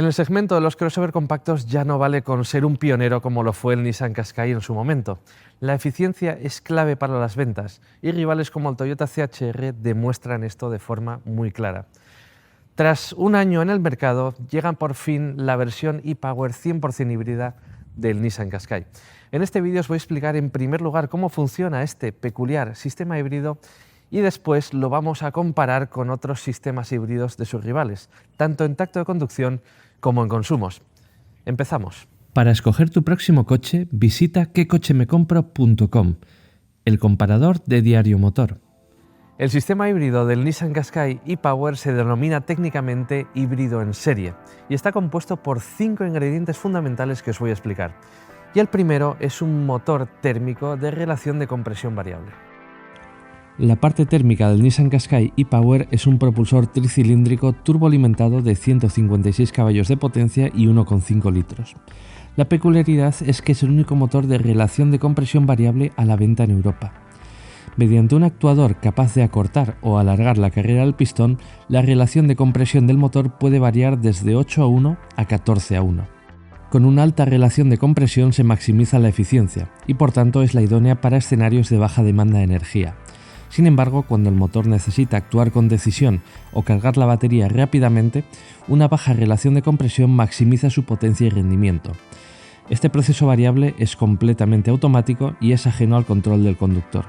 En el segmento de los crossover compactos ya no vale con ser un pionero como lo fue el Nissan Qashqai en su momento. La eficiencia es clave para las ventas y rivales como el Toyota CHR demuestran esto de forma muy clara. Tras un año en el mercado, llega por fin la versión e-Power 100% híbrida del Nissan Qashqai. En este vídeo os voy a explicar en primer lugar cómo funciona este peculiar sistema híbrido y después lo vamos a comparar con otros sistemas híbridos de sus rivales, tanto en tacto de conducción como en consumos. Empezamos. Para escoger tu próximo coche, visita quecochemecompro.com, el comparador de Diario Motor. El sistema híbrido del Nissan Qashqai e-Power se denomina técnicamente híbrido en serie y está compuesto por 5 ingredientes fundamentales que os voy a explicar. Y el primero es un motor térmico de relación de compresión variable. La parte térmica del Nissan Qashqai e-Power es un propulsor tricilíndrico turboalimentado de 156 caballos de potencia y 1,5 litros. La peculiaridad es que es el único motor de relación de compresión variable a la venta en Europa. Mediante un actuador capaz de acortar o alargar la carrera del pistón, la relación de compresión del motor puede variar desde 8:1 a 14:1. Con una alta relación de compresión se maximiza la eficiencia y por tanto es la idónea para escenarios de baja demanda de energía. Sin embargo, cuando el motor necesita actuar con decisión o cargar la batería rápidamente, una baja relación de compresión maximiza su potencia y rendimiento. Este proceso variable es completamente automático y es ajeno al control del conductor.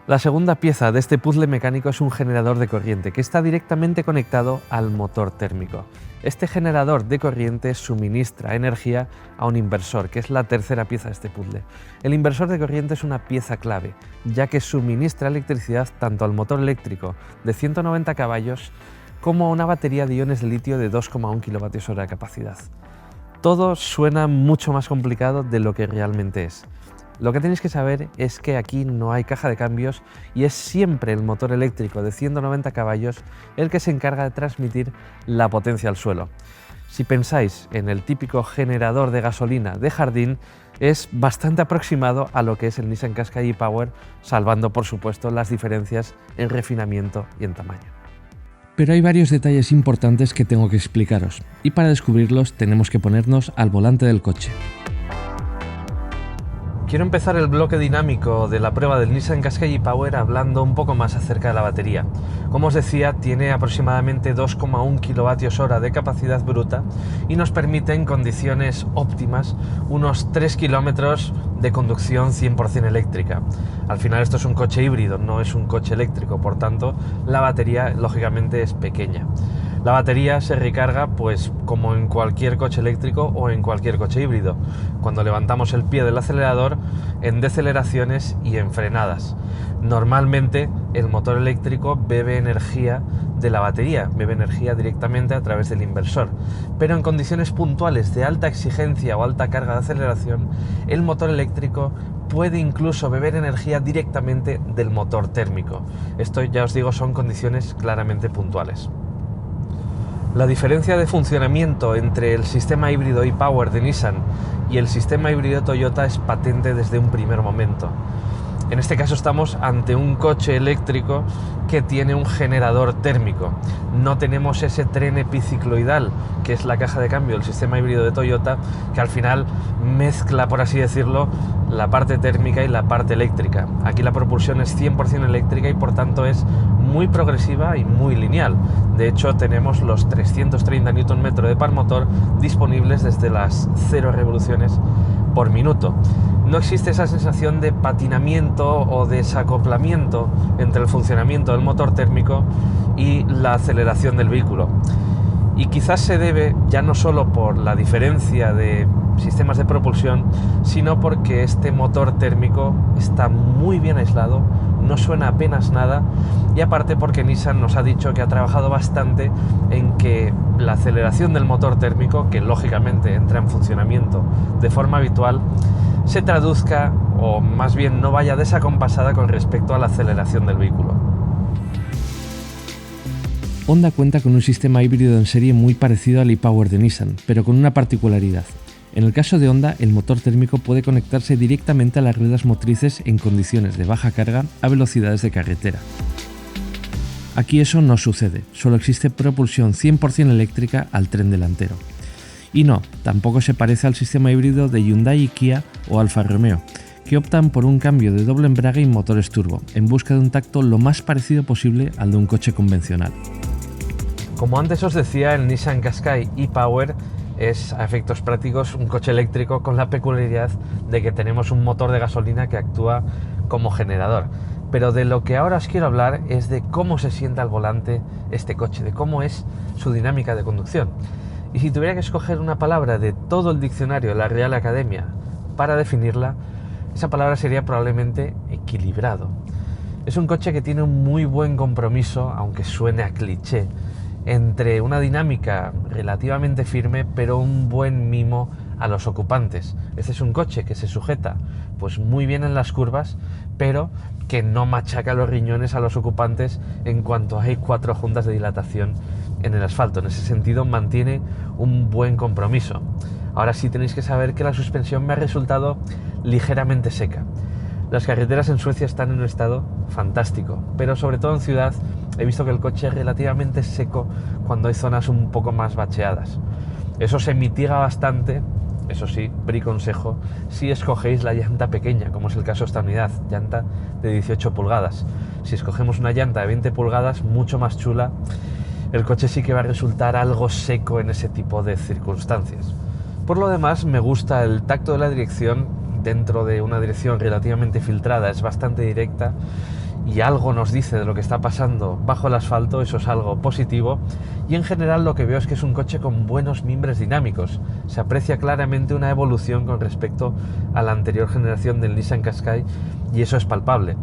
La segunda pieza de este puzzle mecánico es un generador de corriente que está directamente conectado al motor térmico. Este generador de corriente suministra energía a un inversor, que es la tercera pieza de este puzzle. El inversor de corriente es una pieza clave, ya que suministra electricidad tanto al motor eléctrico de 190 caballos como a una batería de iones de litio de 2,1 kWh de capacidad. Todo suena mucho más complicado de lo que realmente es. Lo que tenéis que saber es que aquí no hay caja de cambios y es siempre el motor eléctrico de 190 caballos el que se encarga de transmitir la potencia al suelo. Si pensáis en el típico generador de gasolina de jardín, es bastante aproximado a lo que es el Nissan Qashqai e-Power, salvando por supuesto las diferencias en refinamiento y en tamaño. Pero hay varios detalles importantes que tengo que explicaros, y para descubrirlos tenemos que ponernos al volante del coche. Quiero empezar el bloque dinámico de la prueba del Nissan Qashqai e-Power hablando un poco más acerca de la batería. Como os decía, tiene aproximadamente 2,1 kWh de capacidad bruta y nos permite en condiciones óptimas unos 3 kilómetros de conducción 100% eléctrica. Al final esto es un coche híbrido, no es un coche eléctrico, por tanto la batería lógicamente es pequeña. La batería se recarga pues como en cualquier coche eléctrico o en cualquier coche híbrido, cuando levantamos el pie del acelerador, en deceleraciones y en frenadas. Normalmente el motor eléctrico bebe energía de la batería, bebe energía directamente a través del inversor, pero en condiciones puntuales de alta exigencia o alta carga de aceleración, el motor eléctrico puede incluso beber energía directamente del motor térmico. Esto ya os digo son condiciones claramente puntuales. La diferencia de funcionamiento entre el sistema híbrido e-Power de Nissan y el sistema híbrido Toyota es patente desde un primer momento. En este caso estamos ante un coche eléctrico que tiene un generador térmico. No tenemos ese tren epicicloidal, que es la caja de cambio del sistema híbrido de Toyota, que al final mezcla, por así decirlo, la parte térmica y la parte eléctrica. Aquí la propulsión es 100% eléctrica y por tanto es muy progresiva y muy lineal. De hecho, tenemos los 330 Nm de par motor disponibles desde las 0 revoluciones por minuto. No existe esa sensación de patinamiento o desacoplamiento entre el funcionamiento del motor térmico y la aceleración del vehículo. Y quizás se debe ya no solo por la diferencia de sistemas de propulsión, sino porque este motor térmico está muy bien aislado, no suena apenas nada, y aparte porque Nissan nos ha dicho que ha trabajado bastante en que la aceleración del motor térmico, que lógicamente entra en funcionamiento de forma habitual, se traduzca, o más bien no vaya desacompasada con respecto a la aceleración del vehículo. Honda cuenta con un sistema híbrido en serie muy parecido al e-Power de Nissan, pero con una particularidad. En el caso de Honda, el motor térmico puede conectarse directamente a las ruedas motrices en condiciones de baja carga a velocidades de carretera. Aquí eso no sucede, solo existe propulsión 100% eléctrica al tren delantero. Y no, tampoco se parece al sistema híbrido de Hyundai y Kia o Alfa Romeo, que optan por un cambio de doble embrague y motores turbo, en busca de un tacto lo más parecido posible al de un coche convencional. Como antes os decía, el Nissan Qashqai e-Power es, a efectos prácticos, un coche eléctrico con la peculiaridad de que tenemos un motor de gasolina que actúa como generador. Pero de lo que ahora os quiero hablar es de cómo se sienta al volante este coche, de cómo es su dinámica de conducción. Y si tuviera que escoger una palabra de todo el diccionario de la Real Academia para definirla, esa palabra sería probablemente equilibrado. Es un coche que tiene un muy buen compromiso, aunque suene a cliché, entre una dinámica relativamente firme, pero un buen mimo a los ocupantes. Este es un coche que se sujeta pues muy bien en las curvas, pero que no machaca los riñones a los ocupantes en cuanto hay 4 juntas de dilatación en el asfalto. En ese sentido mantiene un buen compromiso. Ahora sí tenéis que saber que la suspensión me ha resultado ligeramente seca. Las carreteras en Suecia están en un estado fantástico, pero sobre todo en ciudad he visto que el coche es relativamente seco cuando hay zonas un poco más bacheadas. Eso se mitiga bastante, eso sí, briconsejo, si escogéis la llanta pequeña, como es el caso de esta unidad, llanta de 18 pulgadas. Si escogemos una llanta de 20 pulgadas, mucho más chula, el coche sí que va a resultar algo seco en ese tipo de circunstancias. Por lo demás, me gusta el tacto de la dirección dentro de una dirección relativamente filtrada, es bastante directa y algo nos dice de lo que está pasando bajo el asfalto, eso es algo positivo. Y en general lo que veo es que es un coche con buenos mimbres dinámicos, se aprecia claramente una evolución con respecto a la anterior generación del Nissan Qashqai y eso es palpable.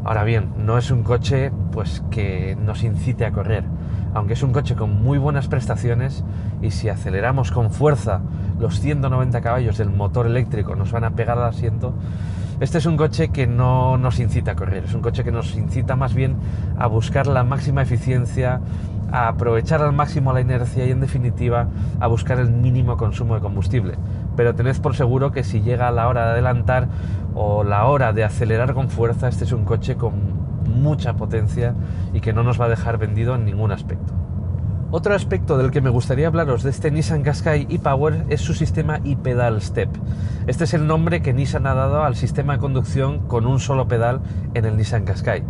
Ahora bien, no es un coche pues que nos incite a correr, aunque es un coche con muy buenas prestaciones y si aceleramos con fuerza los 190 caballos del motor eléctrico nos van a pegar al asiento. Este es un coche que no nos incita a correr, es un coche que nos incita más bien a buscar la máxima eficiencia, a aprovechar al máximo la inercia y en definitiva a buscar el mínimo consumo de combustible. Pero tened por seguro que si llega la hora de adelantar o la hora de acelerar con fuerza, este es un coche con mucha potencia y que no nos va a dejar vendido en ningún aspecto. Otro aspecto del que me gustaría hablaros de este Nissan Qashqai e-Power es su sistema e-Pedal Step. Este es el nombre que Nissan ha dado al sistema de conducción con un solo pedal en el Nissan Qashqai.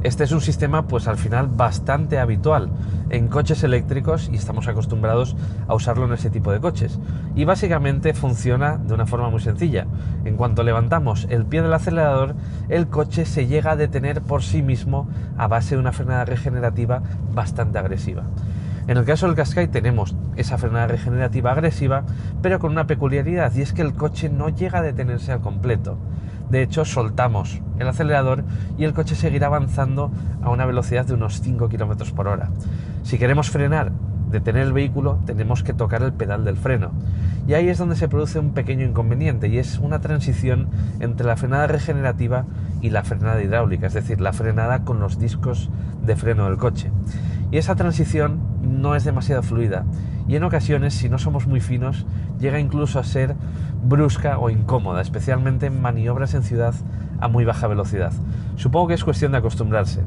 Este es un sistema pues al final bastante habitual en coches eléctricos y estamos acostumbrados a usarlo en ese tipo de coches. Y básicamente funciona de una forma muy sencilla. En cuanto levantamos el pie del acelerador, el coche se llega a detener por sí mismo a base de una frenada regenerativa bastante agresiva. En el caso del Qashqai tenemos esa frenada regenerativa agresiva, pero con una peculiaridad, y es que el coche no llega a detenerse al completo. De hecho, soltamos el acelerador y el coche seguirá avanzando a una velocidad de unos 5 km por hora. Si queremos frenar, detener el vehículo, tenemos que tocar el pedal del freno. Y ahí es donde se produce un pequeño inconveniente, y es una transición entre la frenada regenerativa y la frenada hidráulica, es decir, la frenada con los discos de freno del coche. Y esa transición no es demasiado fluida y en ocasiones, si no somos muy finos, llega incluso a ser brusca o incómoda, especialmente en maniobras en ciudad a muy baja velocidad. Supongo que es cuestión de acostumbrarse,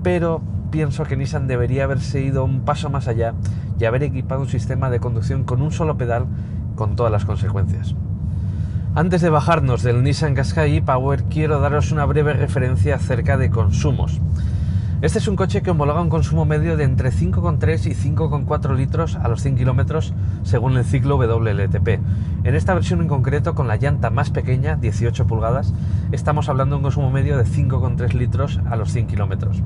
pero pienso que Nissan debería haberse ido un paso más allá y haber equipado un sistema de conducción con un solo pedal con todas las consecuencias. Antes de bajarnos del Nissan Qashqai e-Power, quiero daros una breve referencia acerca de consumos. Este es un coche que homologa un consumo medio de entre 5,3 y 5,4 litros a los 100 kilómetros según el ciclo WLTP. En esta versión en concreto, con la llanta más pequeña, 18 pulgadas, estamos hablando de un consumo medio de 5,3 litros a los 100 kilómetros.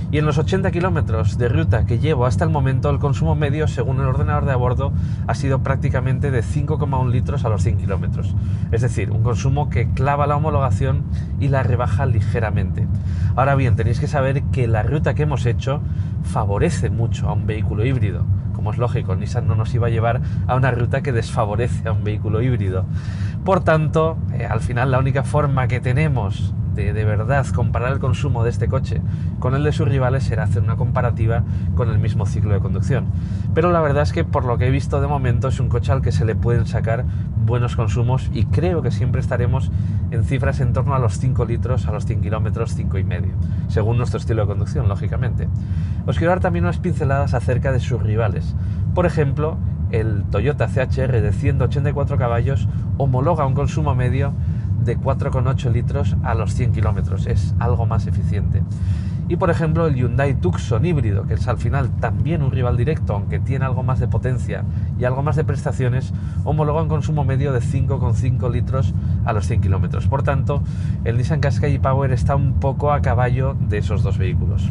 Y en los 80 kilómetros de ruta que llevo hasta el momento, el consumo medio, según el ordenador de a bordo, ha sido prácticamente de 5,1 litros a los 100 kilómetros. Es decir, un consumo que clava la homologación y la rebaja ligeramente. Ahora bien, tenéis que saber que la ruta que hemos hecho favorece mucho a un vehículo híbrido. Como es lógico, Nissan no nos iba a llevar a una ruta que desfavorece a un vehículo híbrido. Por tanto, al final la única forma que tenemos de verdad comparar el consumo de este coche con el de sus rivales será hacer una comparativa con el mismo ciclo de conducción. Pero la verdad es que por lo que he visto de momento es un coche al que se le pueden sacar buenos consumos y creo que siempre estaremos en cifras en torno a los 5 litros a los 100 kilómetros, 5,5, según nuestro estilo de conducción, lógicamente. Os quiero dar también unas pinceladas acerca de sus rivales. Por ejemplo, el Toyota CHR de 184 caballos homologa un consumo medio de 4,8 litros a los 100 kilómetros, es algo más eficiente. Y por ejemplo el Hyundai Tucson híbrido, que es al final también un rival directo, aunque tiene algo más de potencia y algo más de prestaciones, homologa un consumo medio de 5,5 litros a los 100 kilómetros. Por tanto, el Nissan Qashqai e-Power está un poco a caballo de esos dos vehículos.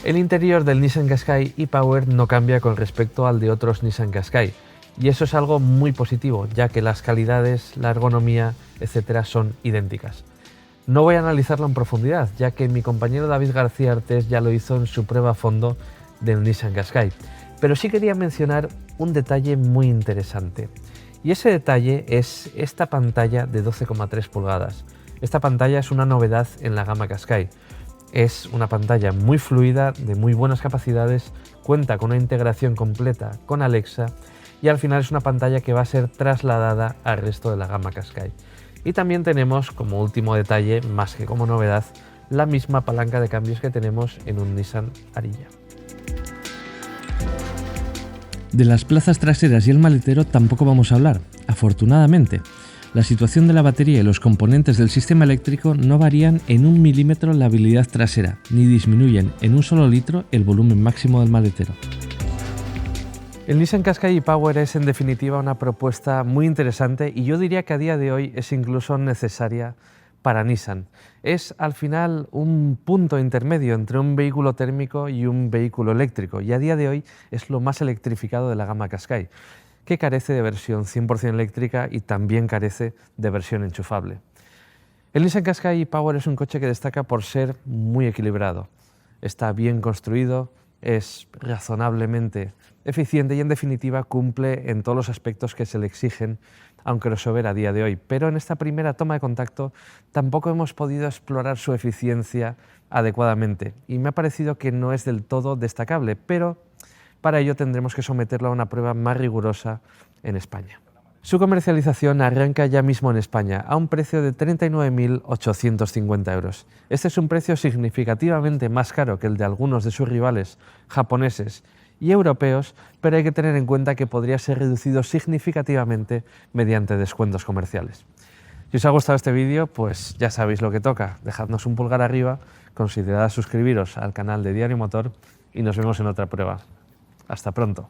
El interior del Nissan Qashqai e-Power no cambia con respecto al de otros Nissan Qashqai, y eso es algo muy positivo, ya que las calidades, la ergonomía, etcétera, son idénticas. No voy a analizarlo en profundidad, ya que mi compañero David García Artés ya lo hizo en su prueba a fondo del Nissan Qashqai, pero sí quería mencionar un detalle muy interesante, y ese detalle es esta pantalla de 12,3 pulgadas. Esta pantalla es una novedad en la gama Qashqai. Es una pantalla muy fluida, de muy buenas capacidades, cuenta con una integración completa con Alexa y al final es una pantalla que va a ser trasladada al resto de la gama Qashqai. Y también tenemos, como último detalle, más que como novedad, la misma palanca de cambios que tenemos en un Nissan Ariya. De las plazas traseras y el maletero tampoco vamos a hablar, afortunadamente. La situación de la batería y los componentes del sistema eléctrico no varían en 1 milímetro la habilidad trasera, ni disminuyen en un solo litro el volumen máximo del maletero. El Nissan Qashqai e-Power es en definitiva una propuesta muy interesante y yo diría que a día de hoy es incluso necesaria para Nissan. Es al final un punto intermedio entre un vehículo térmico y un vehículo eléctrico y a día de hoy es lo más electrificado de la gama Qashqai, que carece de versión 100% eléctrica y también carece de versión enchufable. El Nissan Qashqai e-Power es un coche que destaca por ser muy equilibrado. Está bien construido, es razonablemente eficiente y en definitiva cumple en todos los aspectos que se le exigen a un crossover a día de hoy. Pero en esta primera toma de contacto tampoco hemos podido explorar su eficiencia adecuadamente y me ha parecido que no es del todo destacable, pero para ello tendremos que someterlo a una prueba más rigurosa en España. Su comercialización arranca ya mismo en España a un precio de 39.850 euros. Este es un precio significativamente más caro que el de algunos de sus rivales japoneses y europeos, pero hay que tener en cuenta que podría ser reducido significativamente mediante descuentos comerciales. Si os ha gustado este vídeo, pues ya sabéis lo que toca. Dejadnos un pulgar arriba, considerad suscribiros al canal de Diario Motor y nos vemos en otra prueba. Hasta pronto.